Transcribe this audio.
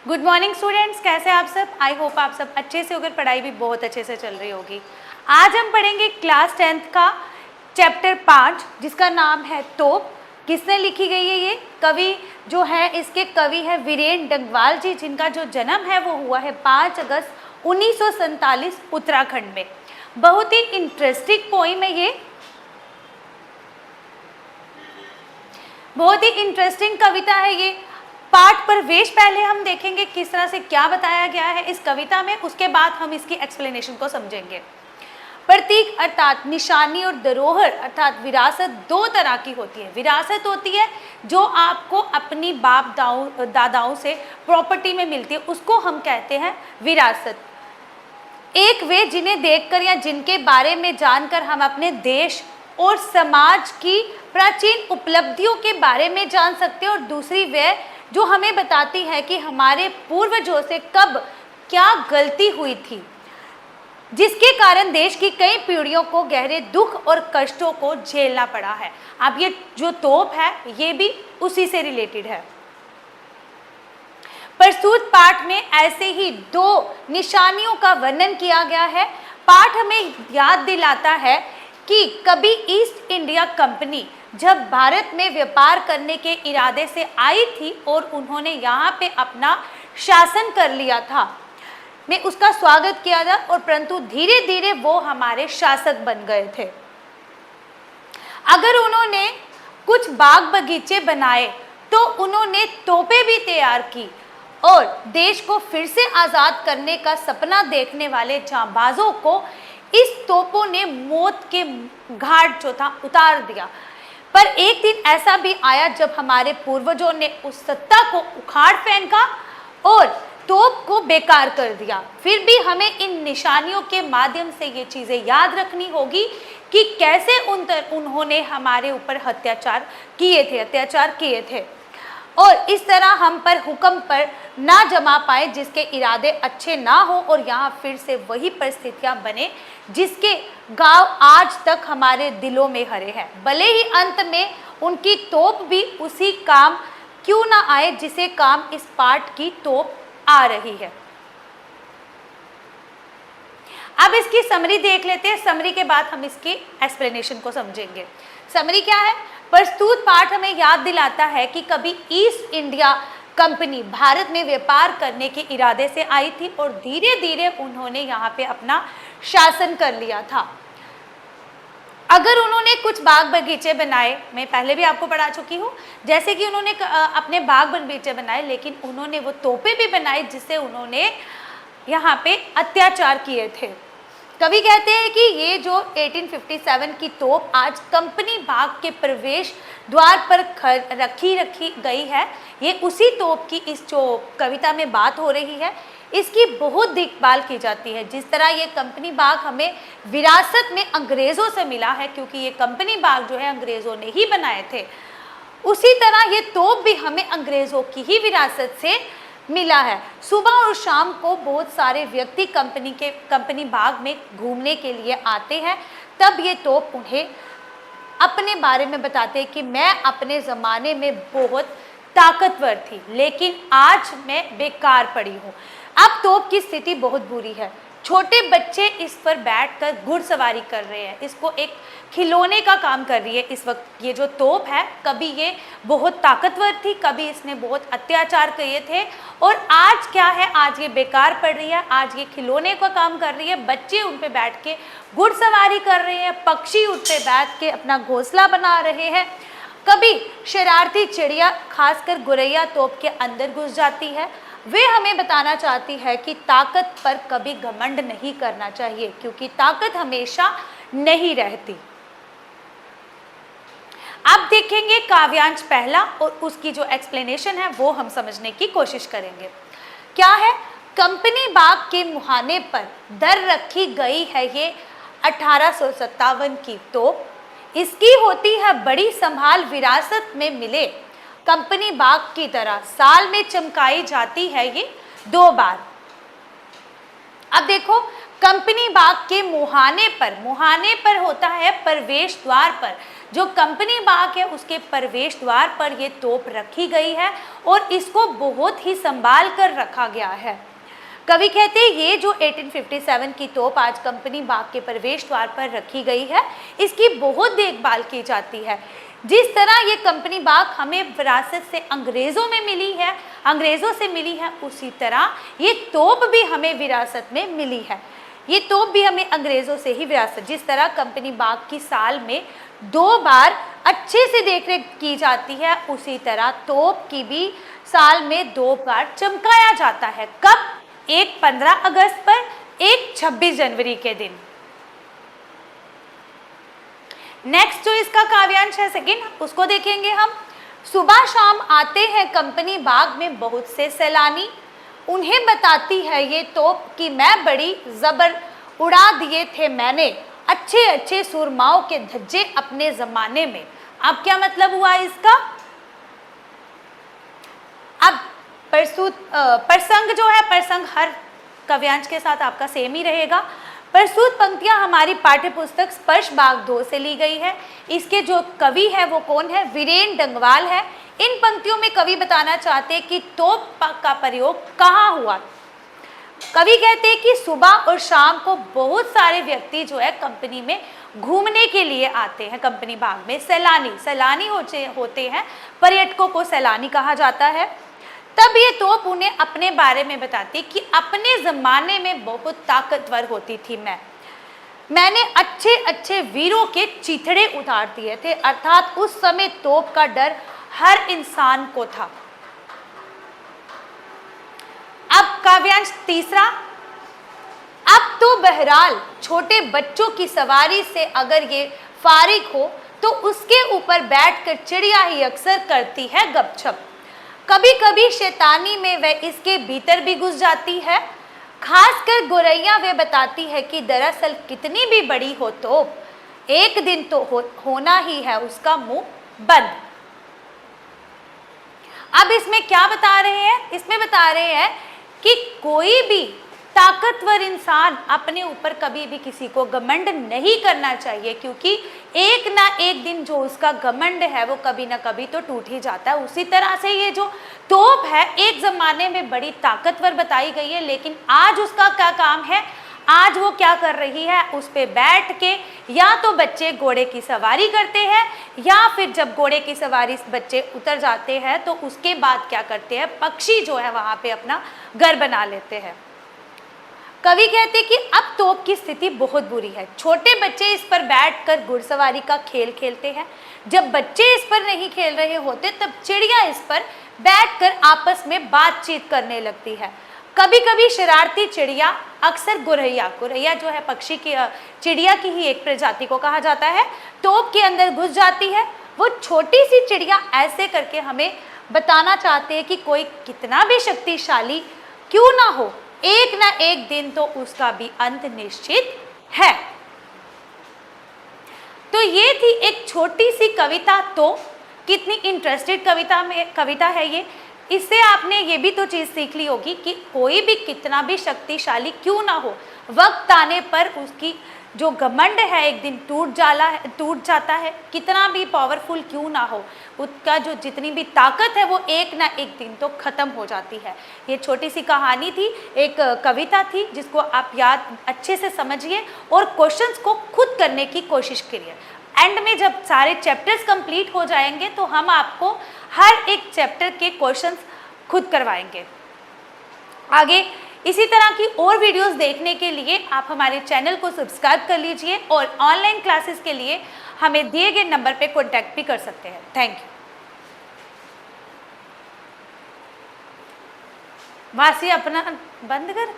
Good morning students, कैसे आप सब। आई होप आप सब अच्छे से होकर, पढ़ाई भी बहुत अच्छे से चल रही होगी। आज हम पढ़ेंगे क्लास 10th का चैप्टर 5 जिसका नाम है तोप। किसने लिखी गई है ये? कवि जो है, इसके कवि है वीरेंद्र डंगवाल जी, जिनका जो जन्म है वो हुआ है 5 अगस्त 1947 उत्तराखंड में। बहुत ही इंटरेस्टिंग पोइम है ये, बहुत ही इंटरेस्टिंग कविता है ये। पाठ प्रवेश पहले हम देखेंगे किस तरह से क्या बताया गया है इस कविता में, उसके बाद हम इसकी एक्सप्लेनेशन को समझेंगे। प्रतीक अर्थात निशानी और धरोहर अर्थात विरासत दो तरह की होती है। विरासत होती है जो आपको अपनी बाप दादाओं से प्रॉपर्टी में मिलती है, उसको हम कहते हैं विरासत। एक वे जिन्हें देखकर या जिनके बारे में जानकर हम अपने देश और समाज की प्राचीन उपलब्धियों के बारे में जान सकते हैं, और दूसरी वे जो हमें बताती है कि हमारे पूर्वजों से कब क्या गलती हुई थी, जिसके कारण देश की कई पीढ़ियों को गहरे दुख और कष्टों को झेलना पड़ा है। अब ये जो तोप है ये भी उसी से रिलेटेड है। प्रस्तुत पाठ में ऐसे ही दो निशानियों का वर्णन किया गया है। पाठ हमें याद दिलाता है कि कभी ईस्ट इंडिया कंपनी जब भारत में व्यापार करने के इरादे से आई थी और उन्होंने यहाँ पे अपना शासन कर लिया था, में उसका स्वागत किया था, और परंतु धीरे धीरे वो हमारे शासक बन गए थे। अगर उन्होंने कुछ बाग बगीचे बनाए तो उन्होंने तोपें भी तैयार की, और देश को फिर से आज़ाद करने का सपना देखने वाले जांबाजों को इस तोपों ने मौत के घाट जो था उतार दिया। पर एक दिन ऐसा भी आया जब हमारे पूर्वजों ने उस सत्ता को उखाड़ फेंका और तोप को बेकार कर दिया। फिर भी हमें इन निशानियों के माध्यम से ये चीज़ें याद रखनी होगी कि कैसे उन्होंने हमारे ऊपर अत्याचार किए थे, और इस तरह हम पर हुक्म पर ना जमा पाए जिसके इरादे अच्छे ना हो, और यहाँ फिर से वही परिस्थितियाँ बने जिसके गांव आज तक हमारे दिलों में हरे हैं। भले ही अंत में उनकी तोप भी उसी काम क्यों ना आए जिसे काम इस पाठ की तोप आ रही है। अब इसकी समरी देख लेते हैं। समरी के बाद हम इसकी एक्सप्लेनेशन को समझेंगे। समरी क्या है? प्रस्तुत पाठ हमें याद दिलाता है कि कभी ईस्ट इंडिया कंपनी भारत में व्यापार करने के इरादे से आई थी और धीरे धीरे उन्होंने यहाँ पे अपना शासन कर लिया था। अगर उन्होंने कुछ बाग बगीचे बनाए, मैं पहले भी आपको पढ़ा चुकी हूँ, जैसे कि उन्होंने अपने बाग बगीचे बनाए, लेकिन उन्होंने वो तोपें भी बनाई जिससे उन्होंने यहाँ पे अत्याचार किए थे। कवि कहते हैं कि ये जो 1857 की तोप आज कंपनी बाग के प्रवेश द्वार पर रखी गई है, ये उसी तोप की इस जो कविता में बात हो रही है, इसकी बहुत देखभाल की जाती है। जिस तरह ये कंपनी बाग हमें विरासत में अंग्रेज़ों से मिला है, क्योंकि ये कंपनी बाग जो है अंग्रेज़ों ने ही बनाए थे, उसी तरह ये तोप भी हमें अंग्रेज़ों की ही विरासत से मिला है। सुबह और शाम को बहुत सारे व्यक्ति कंपनी बाग में घूमने के लिए आते हैं, तब ये तोप उन्हें अपने बारे में बताते हैं कि मैं अपने ज़माने में बहुत ताकतवर थी, लेकिन आज मैं बेकार पड़ी हूँ। अब तोप की स्थिति बहुत बुरी है। छोटे बच्चे इस पर बैठकर घुड़सवारी कर रहे हैं, इसको एक खिलौने का काम कर रही है इस वक्त। ये जो तोप है, कभी ये बहुत ताकतवर थी, कभी इसने बहुत अत्याचार किए थे, और आज क्या है, आज ये बेकार पड़ रही है, आज ये खिलौने का काम कर रही है। बच्चे उन पे बैठ के घुड़सवारी कर रहे हैं, पक्षी उन पे बैठ के अपना घोंसला बना रहे हैं। कभी शरारती चिड़िया, खासकर गुरैया तोप के अंदर घुस जाती है। वे हमें बताना चाहती है कि ताकत पर कभी घमंड नहीं करना चाहिए, क्योंकि ताकत हमेशा नहीं रहती। अब देखेंगे काव्यांश पहला, और उसकी जो एक्सप्लेनेशन है वो हम समझने की कोशिश करेंगे। क्या है? कंपनी बाग के मुहाने पर दर रखी गई है ये 1857 की तोप। इसकी होती है बड़ी संभाल, विरासत में मिले कंपनी बाग की तरह साल में चमकाई जाती है ये 2 बार। अब देखो, कंपनी बाग के मुहाने पर होता है प्रवेश द्वार पर, जो कंपनी बाग है उसके प्रवेश द्वार पर ये तोप रखी गई है और इसको बहुत ही संभाल कर रखा गया है। कवि कहते हैं ये जो 1857 की तोप आज कंपनी बाग के प्रवेश द्वार पर रखी गई है, इसकी बहुत देखभाल की जाती है। जिस तरह ये कंपनी बाग हमें विरासत से अंग्रेज़ों से मिली है, उसी तरह ये तोप भी हमें विरासत में मिली है। ये तोप भी हमें अंग्रेज़ों से ही विरासत, जिस तरह कंपनी बाग की साल में 2 बार अच्छे से देखरेख की जाती है, उसी तरह तोप की भी साल में 2 बार चमकाया जाता है। कब? एक 15 अगस्त पर, एक 26 जनवरी के दिन। नेक्स्ट जो इसका काव्यांश है सेकंड, उसको देखेंगे हम। सुबह शाम आते हैं कंपनी बाग में बहुत से सैलानी, उन्हें बताती है ये तोप कि मैं बड़ी जबर उड़ा दिए थे मैंने अच्छे अच्छे सुरमाओं के धज्जे अपने जमाने में। अब क्या मतलब हुआ इसका? अब प्रसंग जो है, प्रसंग हर काव्यांश के साथ आपका सेम ही रहेगा। प्रस्तुत पंक्तियां हमारी पाठ्य पुस्तक स्पर्श भाग 2 से ली गई है। इसके जो कवि है वो कौन है? वीरेन डंगवाल है। इन पंक्तियों में कवि बताना चाहते हैं कि तोप का प्रयोग कहाँ हुआ। कवि कहते हैं कि सुबह और शाम को बहुत सारे व्यक्ति जो है कंपनी में घूमने के लिए आते हैं। कंपनी बाग में सैलानी होते हैं, पर्यटकों को सैलानी कहा जाता है। तब ये तोप उन्हें अपने बारे में बताती कि अपने ज़माने में बहुत ताकतवर होती थी मैंने अच्छे अच्छे वीरों के चिथड़े उतार दिए थे। अर्थात उस समय तोप का डर हर इंसान को था। अब काव्यांश तीसरा। अब तो बहरहाल छोटे बच्चों की सवारी से अगर ये फारिग हो तो उसके ऊपर बैठकर चिड़िया ही अक्सर करती है गपशप। कभी कभी शैतानी में वह इसके भीतर भी घुस जाती है। खासकर गोरैया वह बताती है कि दरअसल कितनी भी बड़ी हो तो एक दिन तो होना ही है उसका मुंह बंद। अब इसमें क्या बता रहे हैं? इसमें बता रहे हैं कि कोई भी ताकतवर इंसान अपने ऊपर कभी भी किसी को घमंड नहीं करना चाहिए, क्योंकि एक ना एक दिन जो उसका घमंड है वो कभी ना कभी तो टूट ही जाता है। उसी तरह से ये जो तोप है एक ज़माने में बड़ी ताकतवर बताई गई है, लेकिन आज उसका क्या काम है? आज वो क्या कर रही है? उस पे बैठ के या तो बच्चे घोड़े की सवारी करते हैं, या फिर जब घोड़े की सवारी बच्चे उतर जाते हैं तो उसके बाद क्या करते हैं? पक्षी जो है वहाँ पे अपना घर बना लेते हैं। कवि कहते कि अब तोप की स्थिति बहुत बुरी है। छोटे बच्चे इस पर बैठकर घुड़सवारी का खेल खेलते हैं। जब बच्चे इस पर नहीं खेल रहे होते तब चिड़िया इस पर बैठकर आपस में बातचीत करने लगती है। कभी कभी शरारती चिड़िया, अक्सर गोरैया जो है पक्षी की चिड़िया की ही एक प्रजाति को कहा जाता है, तोप के अंदर घुस जाती है। वो छोटी सी चिड़िया ऐसे करके हमें बताना चाहते हैं कि कोई कितना भी शक्तिशाली क्यों ना हो, एक ना एक दिन तो उसका भी अंत निश्चित है। तो ये थी एक छोटी सी कविता। तो कितनी इंटरेस्टेड कविता है ये। इससे आपने ये भी तो चीज़ सीख ली होगी कि कोई भी कितना भी शक्तिशाली क्यों ना हो, वक्त आने पर उसकी जो घमंड है एक दिन टूट जाता है। कितना भी पावरफुल क्यों ना हो, उसका जो जितनी भी ताकत है वो एक ना एक दिन तो ख़त्म हो जाती है। ये छोटी सी कहानी थी, एक कविता थी, जिसको आप याद अच्छे से समझिए और क्वेश्चंस को खुद करने की कोशिश करिए। एंड में जब सारे चैप्टर्स कंप्लीट हो जाएंगे तो हम आपको हर एक चैप्टर के क्वेश्चंस खुद करवाएंगे। आगे इसी तरह की और वीडियोस देखने के लिए आप हमारे चैनल को सब्सक्राइब कर लीजिए और ऑनलाइन क्लासेस के लिए हमें दिए गए नंबर पे कॉन्टैक्ट भी कर सकते हैं। Thank you. वासी अपना बंद कर।